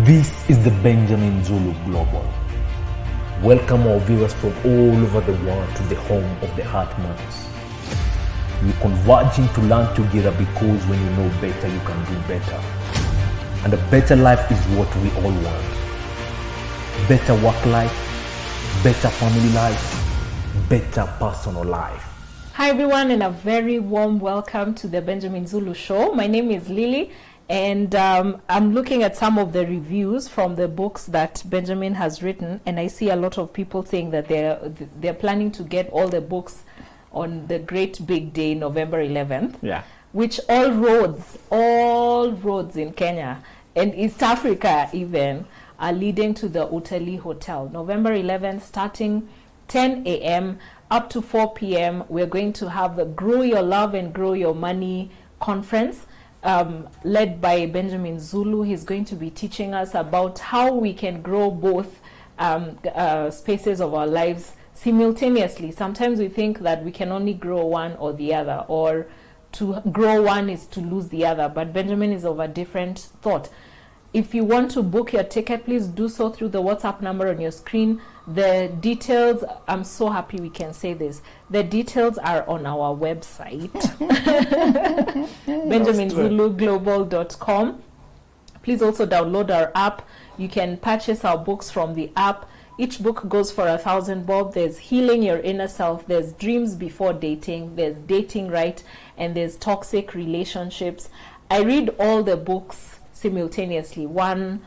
This is the Benjamin Zulu Global. Welcome our viewers from all over the world to the home of the Heartmans. We're converging to learn together because when you know better, you can do better. And a better life is what we all want. Better work life, better family life, better personal life. Hi everyone, and a very warm welcome to the Benjamin Zulu Show. My name is Lily, and I'm looking at some of the reviews from the books that Benjamin has written, and I see a lot of people saying that they're planning to get all the books on the great big day, November 11th. Yeah. Which all roads in Kenya and East Africa even are leading to the Utalii Hotel. November 11th, starting 10 a.m. up to 4 p.m. We're going to have the Grow Your Love and Grow Your Money conference led by Benjamin Zulu. He's going to be teaching us about how we can grow both spaces of our lives simultaneously. Sometimes we think that we can only grow one or the other, or to grow one is to lose the other, but Benjamin is of a different thought. If you want to book your ticket, please do so through the WhatsApp number on your screen. The details, I'm so happy we can say this, the details are on our website, benjaminzuluglobal.com. Please also download our app. You can purchase our books from the app. Each book goes for 1,000 bob. There's Healing Your Inner Self, there's Dreams Before Dating, there's Dating Right, and there's Toxic Relationships. I read all the books simultaneously, one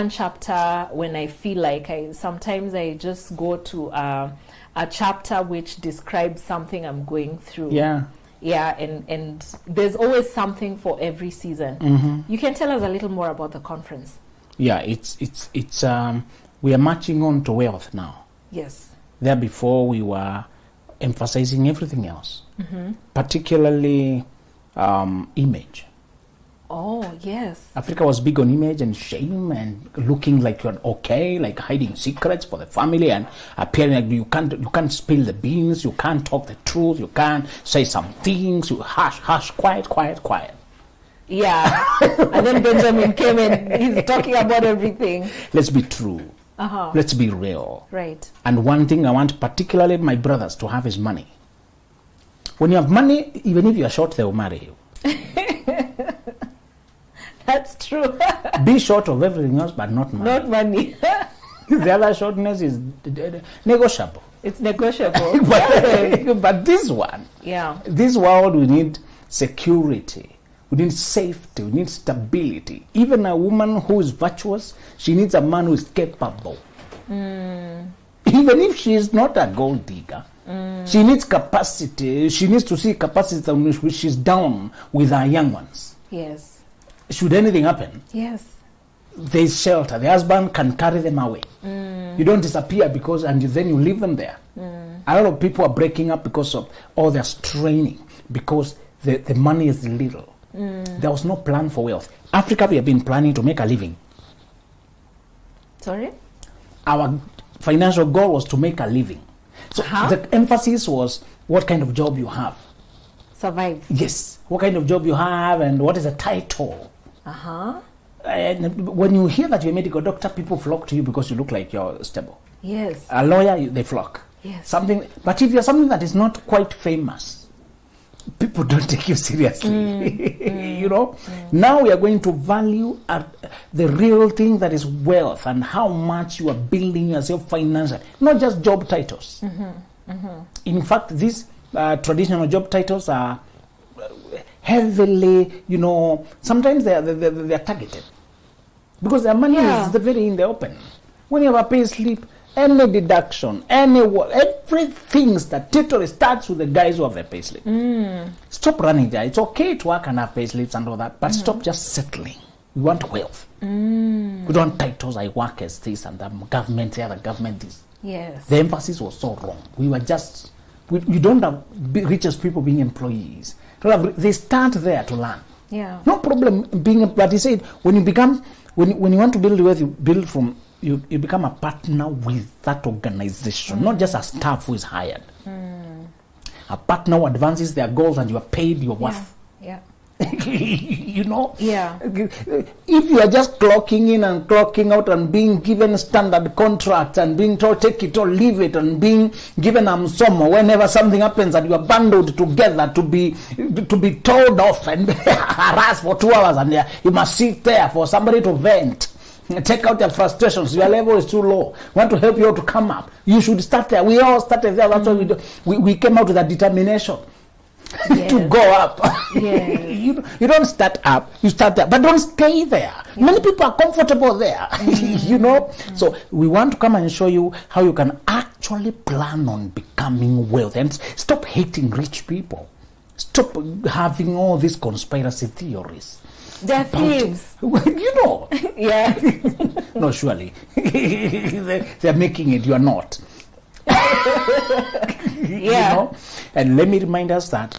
chapter when I feel like. Sometimes I just go to a chapter which describes something I'm going through. Yeah, and there's always something for every season. Mm-hmm. You can tell us a little more about the conference. Yeah, it's we are marching on to wealth now. Yes. There before we were emphasizing everything else, particularly image. Oh, yes. Africa was big on image and shame and looking like you're okay, like hiding secrets for the family and appearing like you can't spill the beans, you can't talk the truth, you can't say some things, you hush, quiet. Yeah. And then Benjamin came and he's talking about everything. Let's be true. Let's be real. Right. And one thing I want particularly my brothers to have is money. When you have money, even if you are short, they will marry you. That's true. Be short of everything else, but not money. Not money. The other shortness is negotiable. It's negotiable. But this one, yeah. This world, we need security. We need safety. We need stability. Even a woman who is virtuous, she needs a man who is capable. Even if she is not a gold digger, she needs capacity. She needs to see capacity on which she's down with her young ones. Yes. Should anything happen, yes, there's shelter. The husband can carry them away. You don't disappear and then you leave them there. A lot of people are breaking up because of all their straining, because the money is little. There was no plan for wealth. Africa, we have been planning to make a living. Sorry? Our financial goal was to make a living. So the emphasis was what kind of job you have. Survive. Yes. What kind of job you have and what is the title. And when you hear that you're a medical doctor, people flock to you because you look like you're stable. Yes. A lawyer, they flock. Yes. But if you're something that is not quite famous, people don't take you seriously. You know? Now we are going to value the real thing that is wealth and how much you are building yourself financially, not just job titles. In fact, these traditional job titles are heavily, sometimes they are targeted because their money is very in the open. When you have a pay slip, any deduction, everything statutory starts with the guys who have their pay slip. Stop running there. It's okay to work and have pay slips and all that, but stop just settling. We want wealth. We don't want titles. I work as this and the government, the other government this. Yes. The emphasis was so wrong. You don't have richest people being employees. They start there to learn. Yeah. No problem but he said when you want to build wealth, you build from you become a partner with that organization, not just a staff who is hired. A partner who advances their goals and you are paid your worth. Yeah. You know? Yeah. If you are just clocking in and clocking out and being given standard contracts and being told take it or leave it and being given amsomo whenever something happens and you are bundled together to be told off and harassed for 2 hours and you must sit there for somebody to vent. Take out your frustrations. Your level is too low. We want to help you all to come up. You should start there. We all started there. That's why we do. We came out with a determination to go up. Yes. You don't start up. You start there, but don't stay there. Many people are comfortable there. You know. So we want to come and show you how you can actually plan on becoming wealthy and stop hating rich people. Stop having all these conspiracy theories. They're thieves. You know. Yeah. No, surely. They're making it. You are not. Yeah. You know? And let me remind us that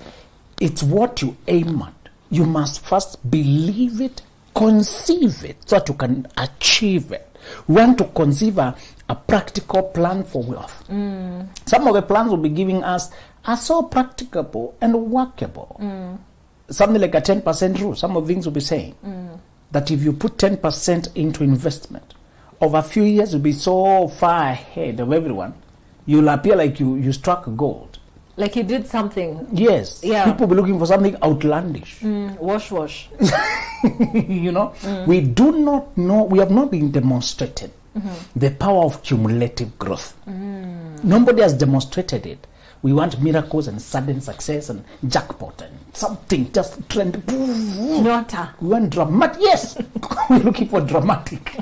it's what you aim at. You must first believe it, conceive it, so that you can achieve it. We want to conceive a practical plan for wealth. Some of the plans we'll be giving us are so practicable and workable. Something like a 10% rule. Some of the things we'll be saying that if you put 10% into investment, over a few years you'll be so far ahead of everyone, you'll appear like you struck gold. Like you did something. Yes. Yeah. People will be looking for something outlandish. Wash. You know, we do not know, we have not been demonstrated the power of cumulative growth. Nobody has demonstrated it. We want miracles and sudden success and jackpot and something just trend. Nota. We want dramatic. Yes, we're looking for dramatic.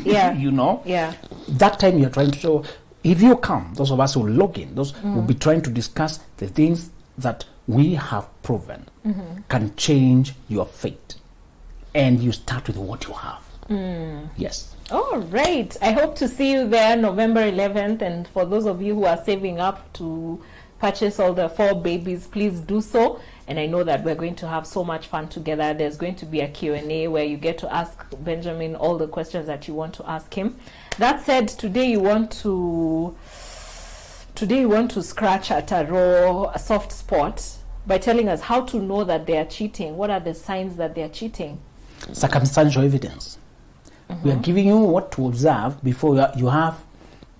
Yeah. You know. Yeah. That time you're trying to show. If you come, those of us who log in, those will be trying to discuss the things that we have proven can change your fate, and you start with what you have. Yes. All right. I hope to see you there November 11th. And for those of you who are saving up to purchase all the 4 babies, please do so. And I know that we're going to have so much fun together. There's going to be a Q&A where you get to ask Benjamin all the questions that you want to ask him. That said, today you want to scratch at a soft spot by telling us how to know that they are cheating. What are the signs that they are cheating? Circumstantial evidence. We are giving you what to observe before you have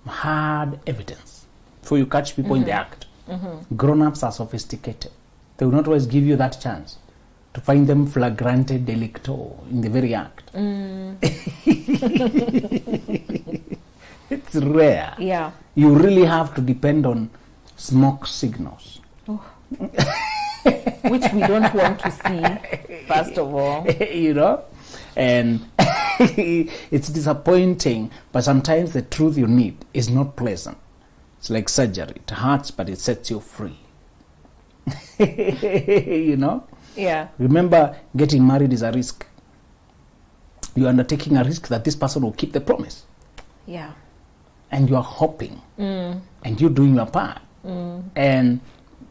hard evidence, before you catch people in the act. Grown-ups are sophisticated. They will not always give you that chance to find them flagrante delicto in the very act. It's rare. Yeah. You really have to depend on smoke signals. Which we don't want to see, first of all. You know? And it's disappointing, but sometimes the truth you need is not pleasant. It's like surgery. It hurts, but it sets you free. You know? Yeah. Remember, getting married is a risk. You're undertaking a risk that this person will keep the promise. Yeah. And you are hoping. And you're doing your part. And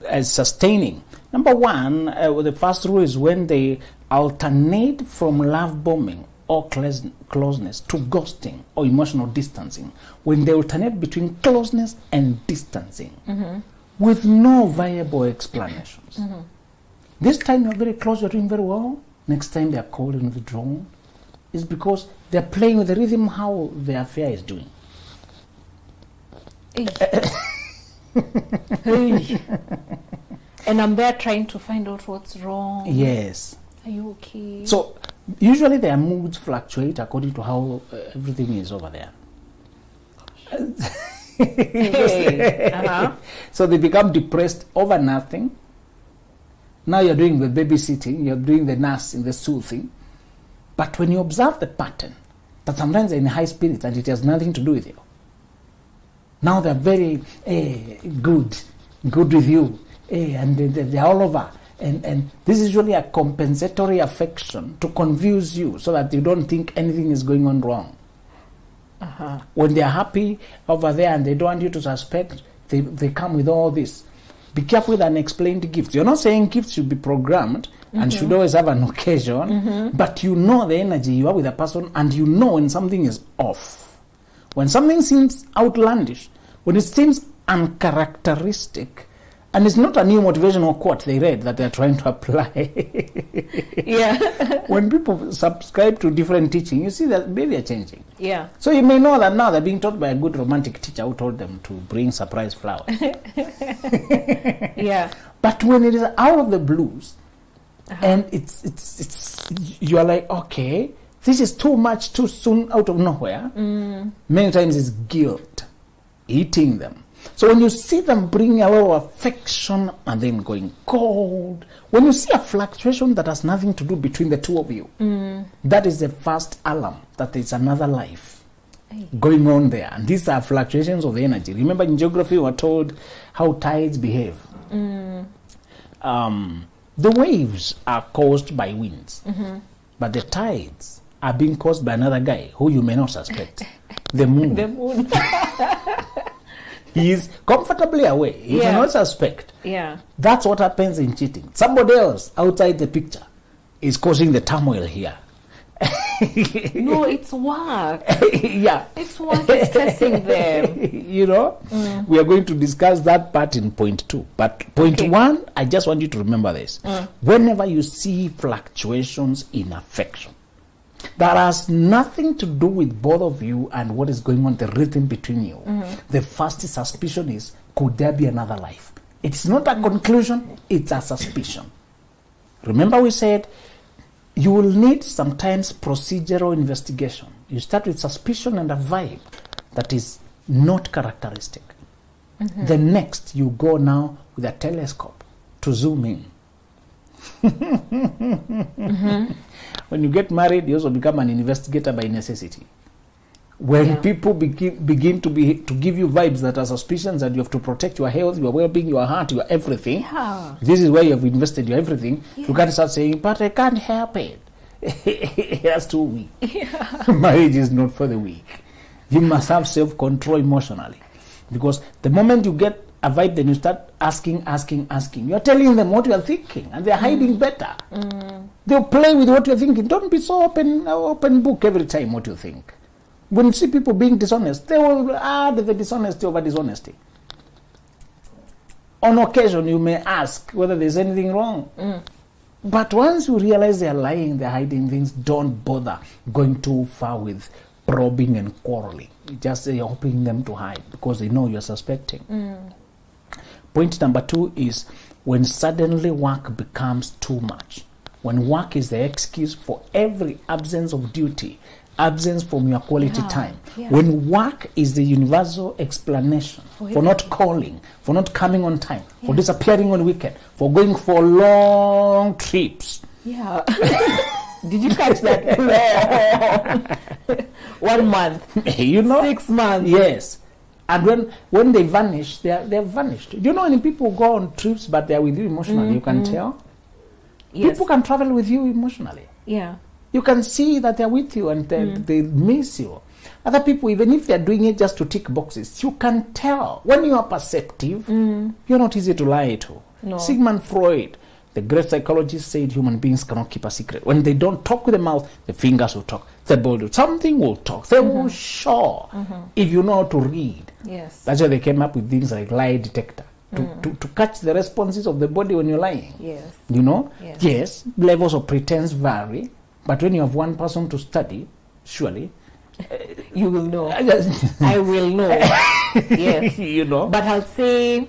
as sustaining. Number one, the first rule is when they alternate from love bombing or closeness to ghosting or emotional distancing. When they alternate between closeness and distancing with no viable explanations. This time you're very close, you're doing very well. Next time they're cold and withdrawn. It's because they're playing with the rhythm how the affair is doing. Hey. And I'm there trying to find out what's wrong. Yes. Are you okay? So usually their moods fluctuate according to how everything is over there. Hey. So they become depressed over nothing. Now you're doing the babysitting, you're doing the nursing, the soothing. But when you observe the pattern, that sometimes they're in high spirits and it has nothing to do with you. Now they're very good with you, and they're all over. And this is usually a compensatory affection to confuse you so that you don't think anything is going on wrong. When they're happy over there and they don't want you to suspect, they come with all this. Be careful with unexplained gifts. You're not saying gifts should be programmed and should always have an occasion, but you know the energy you are with a person and you know when something is off. When something seems outlandish, when it seems uncharacteristic, And it's not a new motivational quote they read that they're trying to apply. Yeah. When people subscribe to different teaching, you see that behavior changing. Yeah. So you may know that now they're being taught by a good romantic teacher who told them to bring surprise flowers. Yeah. But when it is out of the blues, and it's you are like, okay, this is too much too soon out of nowhere. Many times it's guilt eating them. So when you see them bring a lot of affection and then going cold, when you see a fluctuation that has nothing to do between the two of you, that is the first alarm that there's another life going on there. And these are fluctuations of energy. Remember in geography we were told how tides behave. The waves are caused by winds, but the tides are being caused by another guy who you may not suspect. The moon. The moon. He is comfortably away. You cannot suspect. Yeah. That's what happens in cheating. Somebody else outside the picture is causing the turmoil here. No, it's work. Yeah. It's work. It's stressing them. You know, we are going to discuss that part in point 2. But point 1, I just want you to remember this. Whenever you see fluctuations in affection, that has nothing to do with both of you and what is going on, the rhythm between you. The first suspicion is, could there be another life? It's not a conclusion, it's a suspicion. Remember we said, you will need sometimes procedural investigation. You start with suspicion and a vibe that is not characteristic. The next, you go now with a telescope to zoom in. When you get married, you also become an investigator by necessity. When people begin to give you vibes that are suspicions that you have to protect your health, your well-being, your heart, your everything. This is where you have invested your everything. You can't start saying, but I can't help it. That's too weak. Marriage is not for the weak. You must have self-control emotionally. Because the moment you get a vibe, then you start asking. You're telling them what you are thinking, and they're hiding better. They'll play with what you're thinking. Don't be so open book every time what you think. When you see people being dishonest, they will add the dishonesty over dishonesty. On occasion, you may ask whether there's anything wrong. But once you realize they're lying, they're hiding things, don't bother going too far with probing and quarreling. Just helping them to hide because they know you're suspecting. Point number 2 is when suddenly work becomes too much. When work is the excuse for every absence of duty, absence from your quality time. When work is the universal explanation for not calling, for not coming on time, for disappearing on weekend, for going for long trips. Yeah. Did you catch that? 1 month. 6 months. Yes. And when they vanish, they're vanished. Do you know any people go on trips but they're with you emotionally? You can tell. Yes. People can travel with you emotionally. Yeah. You can see that they're with you and they miss you. Other people, even if they're doing it just to tick boxes, you can tell. When you are perceptive, you're not easy to lie to. No. Sigmund Freud, the great psychologist, said human beings cannot keep a secret. When they don't talk with the mouth, the fingers will talk. The body, something will talk. They will show if you know how to read. Yes. That's why they came up with things like lie detector. To catch the responses of the body when you're lying. Yes. You know? Yes. Yes, levels of pretense vary. But when you have one person to study, surely you will know. I will know. Yes. You know. But I'll say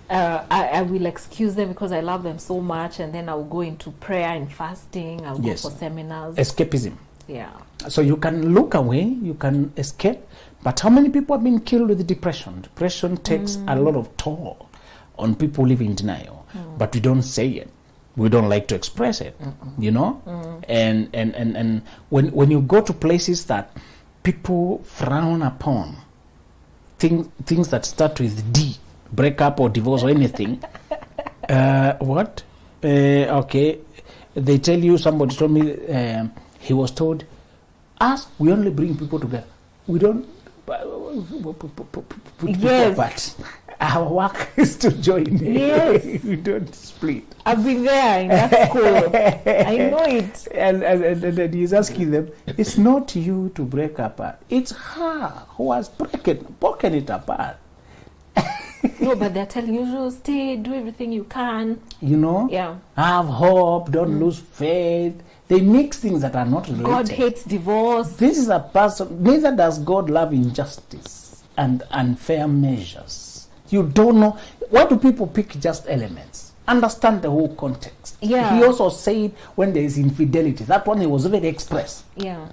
I will excuse them because I love them so much, and then I'll go into prayer and fasting. I'll go for seminars. Escapism. Yeah. So you can look away, you can escape. But how many people have been killed with depression? Depression takes a lot of toll on people living in denial. But we don't say it. We don't like to express it, you know? And when you go to places that people frown upon, things that start with D, breakup or divorce or anything, what? Okay, they tell you, somebody told me, he was told, we only bring people together. We don't put people apart. Our work is to join. Yes. We don't split. I've been there in that school. I know it. And he's asking them, it's not you to break apart. It's her who has broken it apart. No, but they're telling you to stay, do everything you can. You know? Yeah. Have hope, don't lose faith. They mix things that are not related. God hates divorce. This is a person, neither does God love injustice and unfair measures. You don't know. Why do people pick just elements? Understand the whole context. Yeah. He also said when there is infidelity, that one he was very express. Yeah.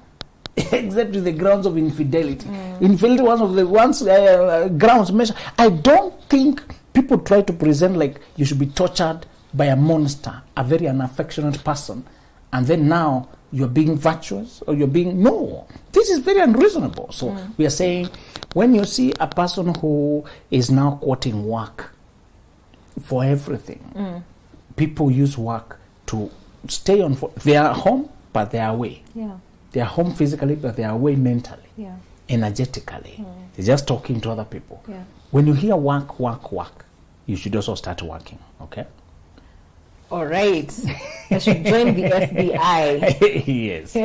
Except with the grounds of infidelity. Infidelity was one of the grounds measure. I don't think people try to present like you should be tortured by a monster, a very unaffectionate person, and then now you're being virtuous or you're being... No, this is very unreasonable. So we are saying when you see a person who is now quoting work for everything, people use work to stay on... They are home, but they are away. Yeah. They are home physically, but they are away mentally, Yeah. energetically. They're just talking to other people. Yeah. When you hear work, work, work, you should also start working, okay? All right. I should join the FBI. Yes.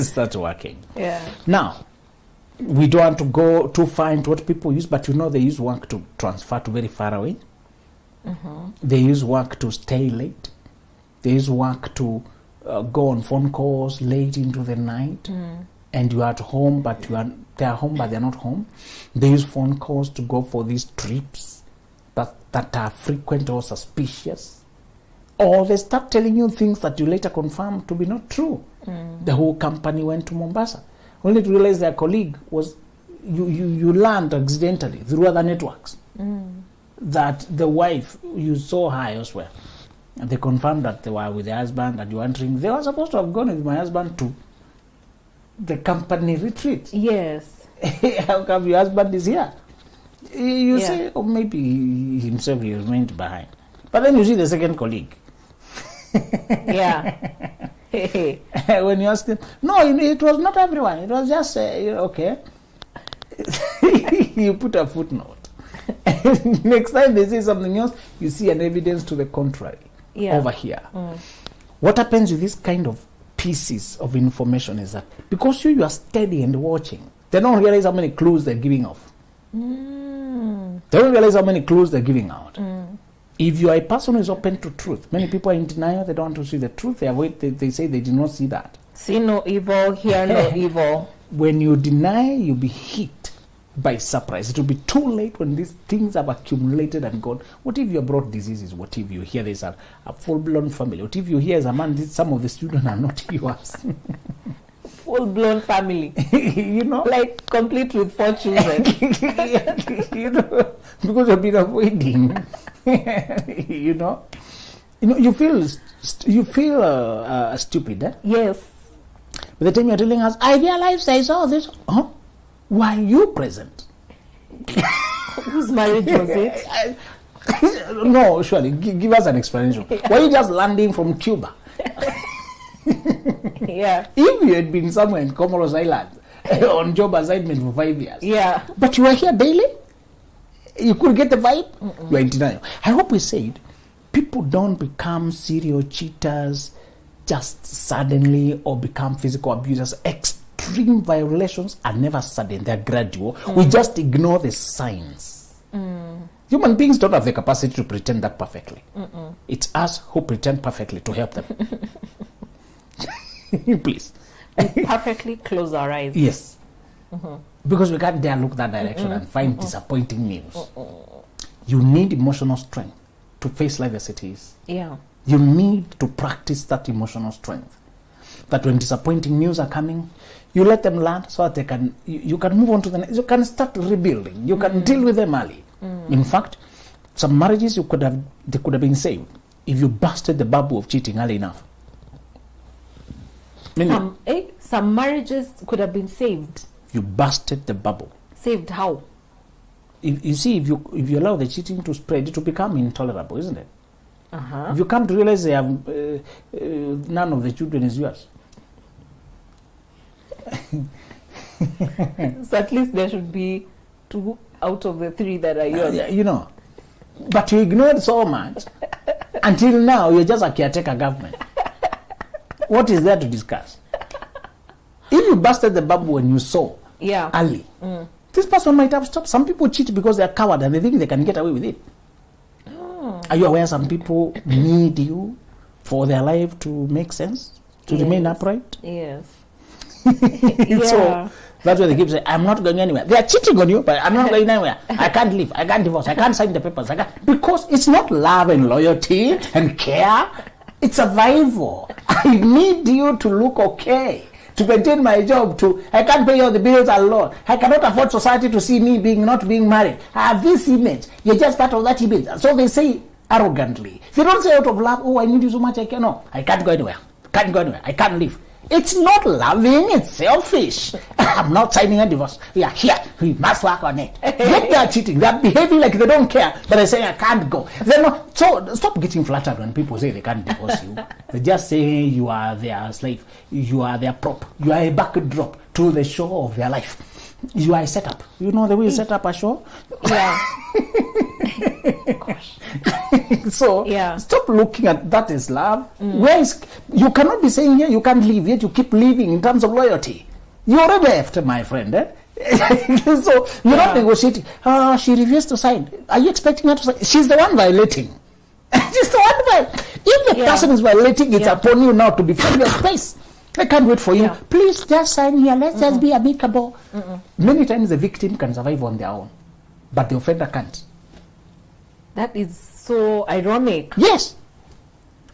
Start working. Yeah. Now, we don't want to go too far into what people use, but you know they use work to transfer to very far away. They use work to stay late. They use work to go on phone calls late into the night, and you are at home, but they are home, but they are not home. They use phone calls to go for these trips that are frequent or suspicious, or they start telling you things that you later confirm to be not true. The whole company went to Mombasa, only to realize their colleague was you learned accidentally through other networks that the wife you saw her elsewhere. And they confirmed that they were with the husband and you were entering. They were supposed to have gone with my husband to the company retreat. Yes. How come your husband is here? You Yeah. say, or maybe he himself he remained behind. But then you see the second colleague. Yeah. When you ask them, no, it was not everyone. It was just, okay. You put a footnote. Next time they say something else, you see an evidence to the contrary. Yeah. Over here. What happens with this kind of pieces of information is that because you are steady and watching, they don't realize how many clues they're giving off. They don't realize how many clues they're giving out. If you are a person who is open to truth, many people are in denial, they don't want to see the truth, they say they did not see that. See no evil, hear no evil. When you deny, you'll be hit by surprise. It will be too late when these things have accumulated and gone. What if you brought diseases? What if you hear there's a full-blown family? What if you hear as a man, some of the children are not yours? Full-blown family. You know? Like complete with 4 children. You know, because you've been avoiding. You know? You feel stupid, eh? Yes. By the time you're telling us, I realized I saw this. Huh? Why are you present? Whose marriage was it? No, surely, give us an explanation. Yeah. Why are you just landing from Cuba? Yeah. If you had been somewhere in Comoros Island on job assignment for 5 years, Yeah. but you were here daily, you could get the vibe. You are in denial. I hope we said people don't become serial cheaters just suddenly or become physical abusers. Extreme violations are never sudden, they're gradual. We just ignore the signs. Human beings don't have the capacity to pretend that perfectly. It's us who pretend perfectly to help them. Please. We perfectly close our eyes. Yes. Because we can't dare look that direction and find disappointing news. You need emotional strength to face life as it is. Yeah. You need to practice that emotional strength. That when disappointing news are coming, you let them land so that they can, you can move on to the next. You can start rebuilding. You can deal with them early. In fact, some marriages they could have been saved if you busted the bubble of cheating early enough. Some marriages could have been saved. You busted the bubble. Saved how? You see, if you allow the cheating to spread, it will become intolerable, isn't it? Uh-huh. If you come to realize they have none of the children is yours. So at least there should be 2 out of the 3 that are yours. You know, but you ignored so much until now you're just a caretaker government. What is there to discuss? If you busted the bubble when you saw Yeah. early this person might have stopped. Some people cheat because they're coward and they think they can get away with it. Are you aware some people need you for their life to make sense, to remain upright? Yes. So that's why they keep saying, I'm not going anywhere. They are cheating on you, but I'm not going anywhere. I can't leave. I can't divorce. I can't sign the papers. Because it's not love and loyalty and care. It's survival. I need you to look okay, to maintain my job, I can't pay all the bills alone. I cannot afford society to see me not being married. I have this image. You're just part of that image. So they say arrogantly. They don't say out of love, oh, I need you so much, I can't go anywhere. I can't leave. It's not loving, it's selfish. I'm not signing a divorce. Yeah, here, we must work on it. Yet they are cheating. They are behaving like they don't care, but they say, I can't go. So stop getting flattered when people say they can't divorce you. They just say you are their slave. You are their prop. You are a backdrop to the show of their life. You are a setup. You know the way you set up a show? Yeah. Gosh. So stop looking at that as love. You cannot be saying here you can't leave, yet you keep leaving in terms of loyalty. You already left, my friend. So you're not negotiating. She refused to sign. Are you expecting her to sign? She's the one violating. She's the one violating. If the person is violating, it's upon you now to defend your space. I can't wait for you. Please just sign here. Let's just be amicable. Many times the victim can survive on their own, but the offender can't. That is so ironic. Yes.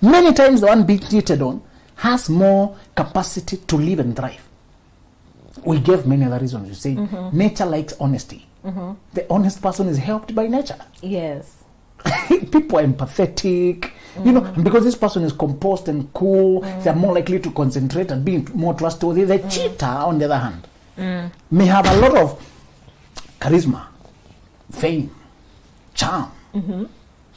Many times the one being cheated on has more capacity to live and thrive. We gave many other reasons. You say nature likes honesty. The honest person is helped by nature. Yes. People are empathetic. You know, because this person is composed and cool, they're more likely to concentrate and be more trustworthy. The cheater, on the other hand, may have a lot of charisma, fame, charm.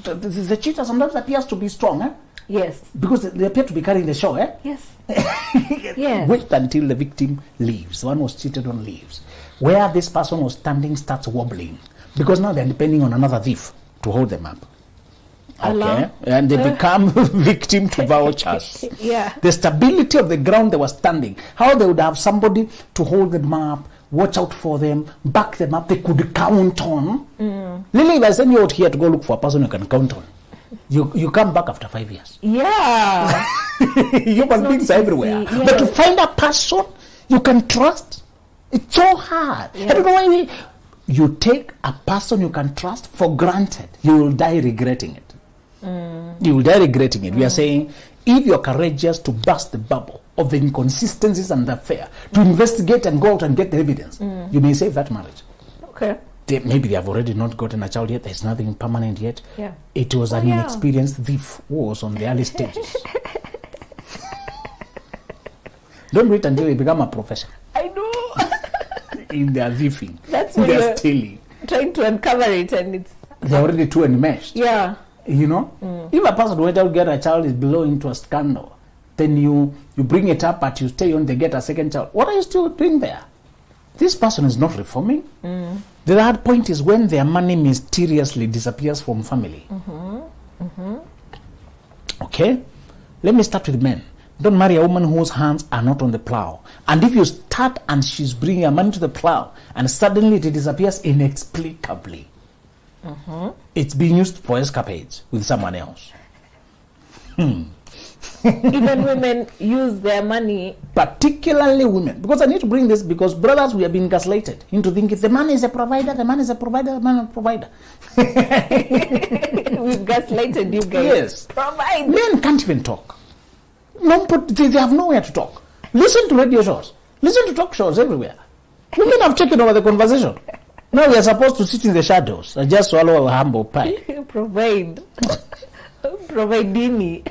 The cheater sometimes appears to be strong, Yes. because they appear to be carrying the show, Yes. Yes. Wait until the victim leaves. The one who was cheated on leaves. Where this person was standing starts wobbling, because now they're depending on another thief to hold them up. Okay, and they become victim to vouchers. The stability of the ground they were standing, how they would have somebody to hold them up, watch out for them, back them up, they could count on. Lily, if I send you out here to go look for a person you can count on, you come back after 5 years. Yeah. Human beings are everywhere. Yes. But to find a person you can trust, it's so hard. I don't know why you take a person you can trust for granted, you will die regretting it. You will die regretting it. We are saying, if you're courageous to burst the bubble of the inconsistencies and the affair, to investigate and go out and get the evidence, you may save that marriage. Okay. Maybe they have already not gotten a child yet. There's nothing permanent yet. It was an inexperienced thief who was on the early stages. Don't wait until they become a profession. I know. In their thieving. That's when they're stealing. Trying to uncover it, and they're already too enmeshed. Yeah. You know, if a person who went out to get a child is below into a scandal, then you bring it up, but you stay on, they get a second child. What are you still doing there? This person is not reforming. The third point is when their money mysteriously disappears from family. Okay? Let me start with men. Don't marry a woman whose hands are not on the plow. And if you start and she's bringing her money to the plow and suddenly it disappears inexplicably, it's being used for escapades with someone else. Even women use their money. Particularly women. Because I need to bring this because brothers, we have been gaslighted into thinking the man is a provider, the man is a provider, the man is a provider. We've gaslighted you guys. Yes. Provide. Men can't even talk. No, they have nowhere to talk. Listen to radio shows. Listen to talk shows everywhere. Women have taken over the conversation. Now we are supposed to sit in the shadows and just swallow a humble pie. Provide. Providini.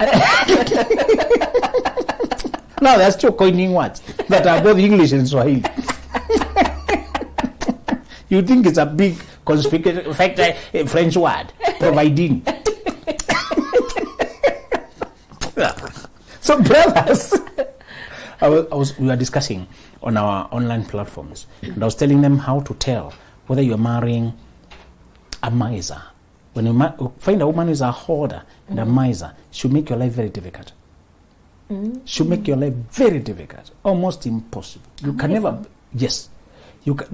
Now they're still coining words that are both English and Swahili. You think it's a big conspicuous, in fact, a French word, providing. So brothers, we were discussing on our online platforms, and I was telling them how to tell whether you're marrying a miser. When you find a woman who is a hoarder and a miser, she'll make your life very difficult. She'll make your life very difficult, almost impossible. You can never, yes.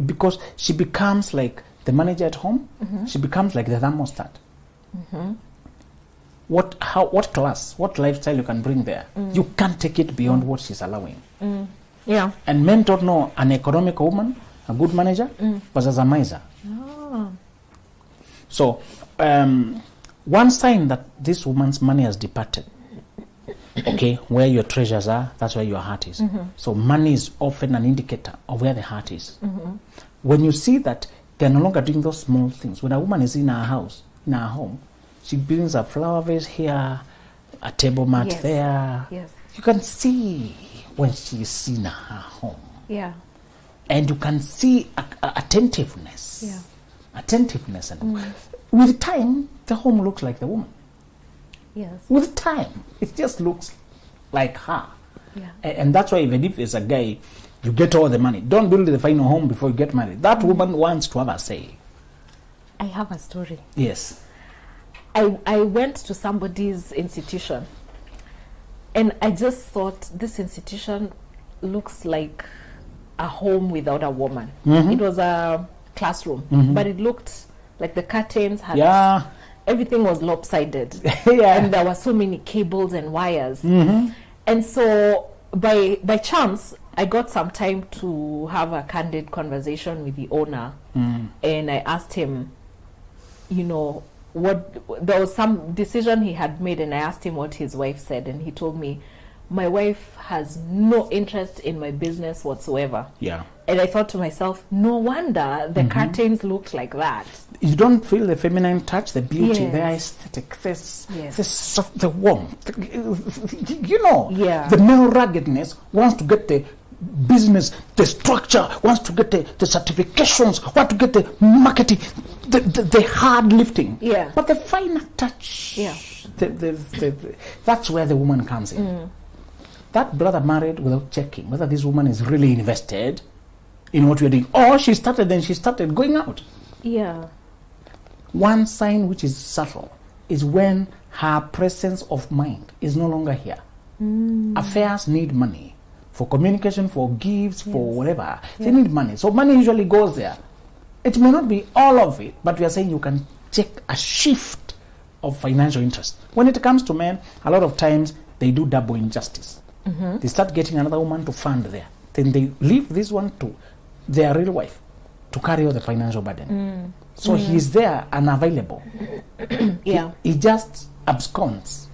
Because she becomes like the manager at home. She becomes like the thermostat. What class, what lifestyle you can bring there? You can't take it beyond what she's allowing. Yeah. And men don't know an economic woman, a good manager, versus a miser. So, one sign that this woman's money has departed, okay, where your treasures are, that's where your heart is. So money is often an indicator of where the heart is. When you see that they're no longer doing those small things, when a woman is in her house, in her home, she brings a flower vase here, a table mat there. Yes. You can see when she's in her home. Yeah. And you can see attentiveness. Yeah. Attentiveness. And with time, the home looks like the woman. Yes. With time, it just looks like her. Yeah. And that's why even if it's a guy, you get all the money. Don't build the final home before you get married. That woman wants to have a say. I have a story. Yes. I went to somebody's institution and I just thought this institution looks like a home without a woman. It was a classroom, but it looked like the curtains had everything was lopsided. And there were so many cables and wires. And so by chance I got some time to have a candid conversation with the owner, and I asked him, you know, there was some decision he had made, and I asked him what his wife said, and he told me, my wife has no interest in my business whatsoever. Yeah. And I thought to myself, no wonder the curtains looked like that. You don't feel the feminine touch, the beauty, the aesthetic, this soft, the warmth. You know, the male ruggedness wants to get the business, the structure, wants to get the certifications, wants to get the marketing, the hard lifting. Yeah. But the finer touch, that's where the woman comes in. That brother married without checking whether this woman is really invested in what you're doing. Or she started going out. Yeah. One sign which is subtle is when her presence of mind is no longer here. Affairs need money. For communication, for gifts, for whatever. They need money. So money usually goes there. It may not be all of it, but we are saying you can check a shift of financial interest. When it comes to men, a lot of times they do double injustice. They start getting another woman to fund there. Then they leave this one to their real wife to carry all the financial burden. So he's there unavailable. He just absconds.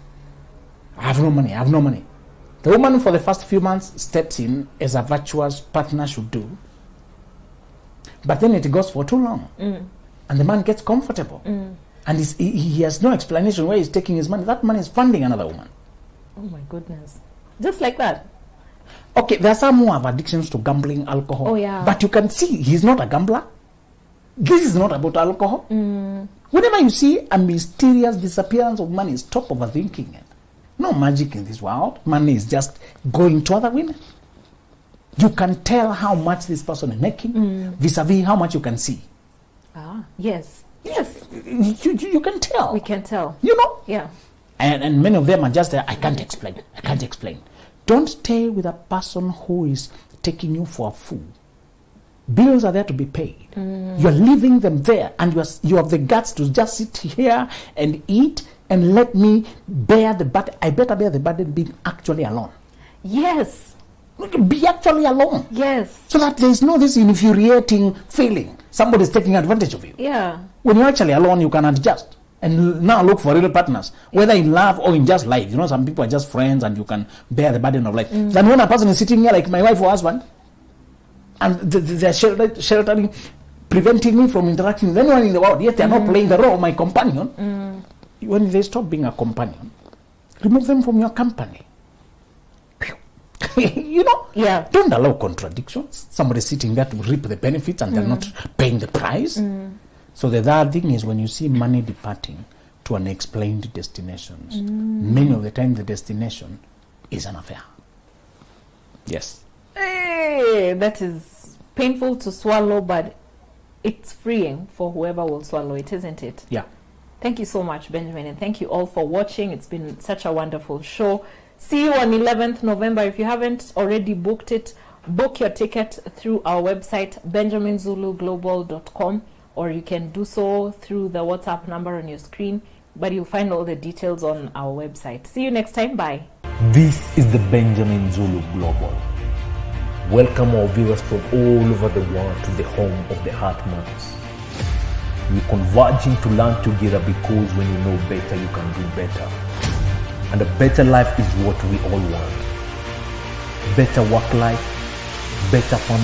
I have no money. The woman for the first few months steps in as a virtuous partner should do. But then it goes for too long. And the man gets comfortable. And he has no explanation where he's taking his money. That money is funding another woman. Oh my goodness. Just like that. Okay, there are some who have addictions to gambling, alcohol. But you can see he's not a gambler. This is not about alcohol. Whenever you see a mysterious disappearance of money, stop overthinking it. No magic in this world. Money is just going to other women. You can tell how much this person is making vis-a-vis how much you can see. Yes. You can tell. We can tell. You know? Yeah. And many of them are just there, I can't explain. Don't stay with a person who is taking you for a fool. Bills are there to be paid. You're leaving them there, and you have the guts to just sit here and eat and let me bear the burden. I better bear the burden being actually alone. Yes. Be actually alone. Yes. So that there's no this infuriating feeling. Somebody's taking advantage of you. Yeah. When you're actually alone, you can adjust. And now look for real partners, whether in love or in just life. You know, some people are just friends and you can bear the burden of life. Then when a person is sitting here like my wife or husband, and they're sheltering, preventing me from interacting with anyone in the world, yet they're not playing the role of my companion. When they stop being a companion, remove them from your company. You know? Yeah. Don't allow contradictions. Somebody sitting there to reap the benefits and they're not paying the price. So the third thing is when you see money departing to unexplained destinations, many of the time the destination is an affair. Yes. Hey, that is painful to swallow, but it's freeing for whoever will swallow it, isn't it? Yeah. Thank you so much, Benjamin, and thank you all for watching. It's been such a wonderful show. See you on 11th November. If you haven't already booked it, book your ticket through our website, benjaminzuluglobal.com, or you can do so through the WhatsApp number on your screen, but you'll find all the details on our website. See you next time. Bye. This is the Benjamin Zulu Global. Welcome our viewers from all over the world to the home of the Heart Months. We're converging to learn together because when you know better, you can do better. And a better life is what we all want. Better work life, better family.